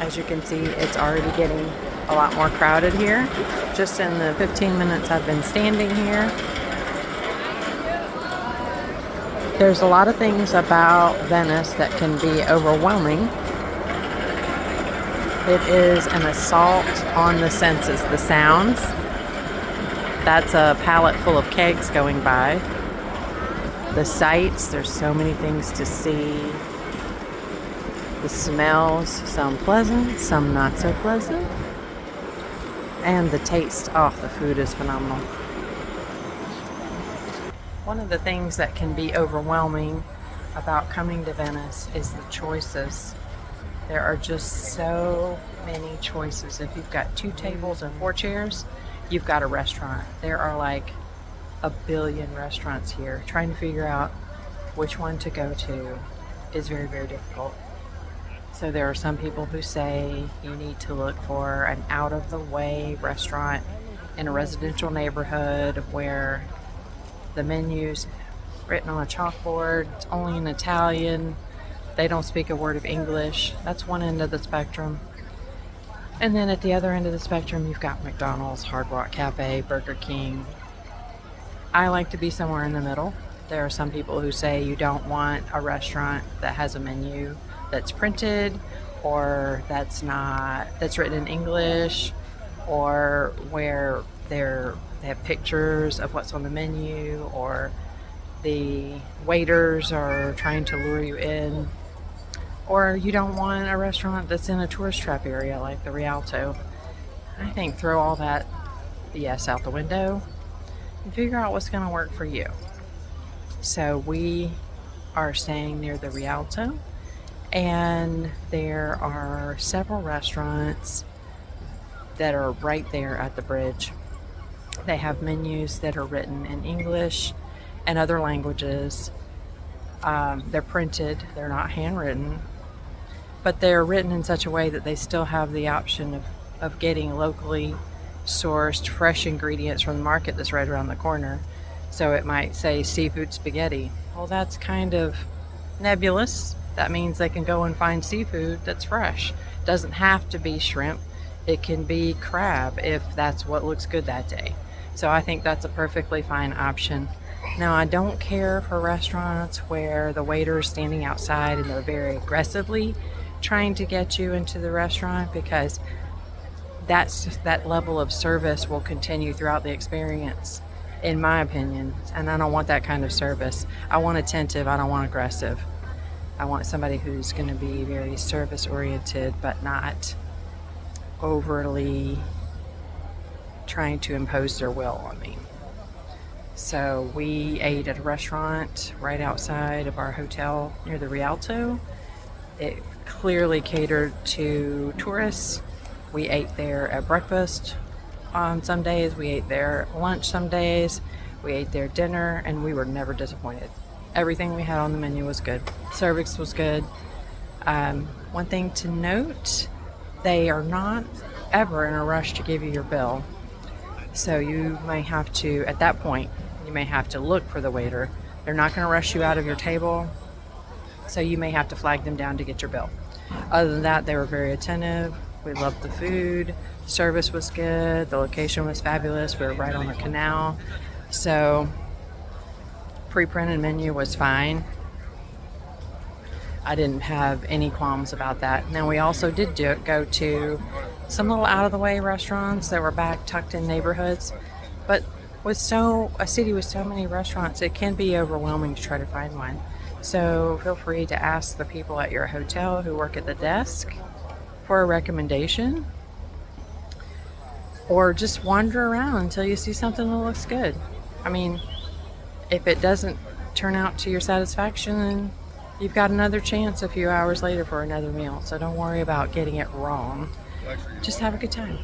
As you can see, it's already getting a lot more crowded here. Just in the 15 minutes I've been standing here, there's a lot of things about Venice that can be overwhelming. It is an assault on the senses. The sounds, that's a pallet full of kegs going by. The sights, there's so many things to see. The smells, some pleasant, some not so pleasant. And the taste, oh, the food is phenomenal. One of the things that can be overwhelming about coming to Venice is the choices. There are just so many choices. If you've got 2 tables and 4 chairs, you've got a restaurant. There are like a billion restaurants here. Trying to figure out which one to go to is very, very difficult. So there are some people who say you need to look for an out-of-the-way restaurant in a residential neighborhood where the menu's written on a chalkboard, it's only in Italian, they don't speak a word of English. That's one end of the spectrum. And then at the other end of the spectrum, you've got McDonald's, Hard Rock Cafe, Burger King. I like to be somewhere in the middle. There are some people who say you don't want a restaurant that has a menu that's printed or that's written in English, or where they have pictures of what's on the menu, or the waiters are trying to lure you in. Or you don't want a restaurant that's in a tourist trap area like the Rialto. I think throw all that BS out the window and figure out what's going to work for you. So we are staying near the Rialto, and there are several restaurants that are right there at the bridge. They have menus that are written in English and other languages. They're printed, they're not handwritten, but they're written in such a way that they still have the option of getting locally sourced fresh ingredients from the market that's right around the corner. So it might say seafood spaghetti. Well, that's kind of nebulous. That means they can go and find seafood that's fresh. Doesn't have to be shrimp. It can be crab if that's what looks good that day. So I think that's a perfectly fine option. Now, I don't care for restaurants where the waiter is standing outside and they're very aggressively trying to get you into the restaurant, because that level of service will continue throughout the experience, in my opinion. And I don't want that kind of service. I want attentive. I don't want aggressive. I want somebody who's going to be very service oriented, but not overly trying to impose their will on me. So we ate at a restaurant right outside of our hotel near the Rialto. It clearly catered to tourists. We ate there at breakfast on some days. We ate there at lunch some days. We ate there dinner, and we were never disappointed. Everything we had on the menu was good. Service was good. One thing to note, they are not ever in a rush to give you your bill. So you may have to, at that point, you may have to look for the waiter. They're not going to rush you out of your table, so you may have to flag them down to get your bill. Other than that, they were very attentive. We loved the food. Service was good. The location was fabulous. We were right on the canal. So pre-printed menu was fine. I didn't have any qualms about that. Now, we also did go to some little out-of-the-way restaurants that were back tucked in neighborhoods. But with a city with so many restaurants, it can be overwhelming to try to find one. So feel free to ask the people at your hotel who work at the desk for a recommendation, or just wander around until you see something that looks good. I mean, if it doesn't turn out to your satisfaction, then you've got another chance a few hours later for another meal. So don't worry about getting it wrong. Just have a good time.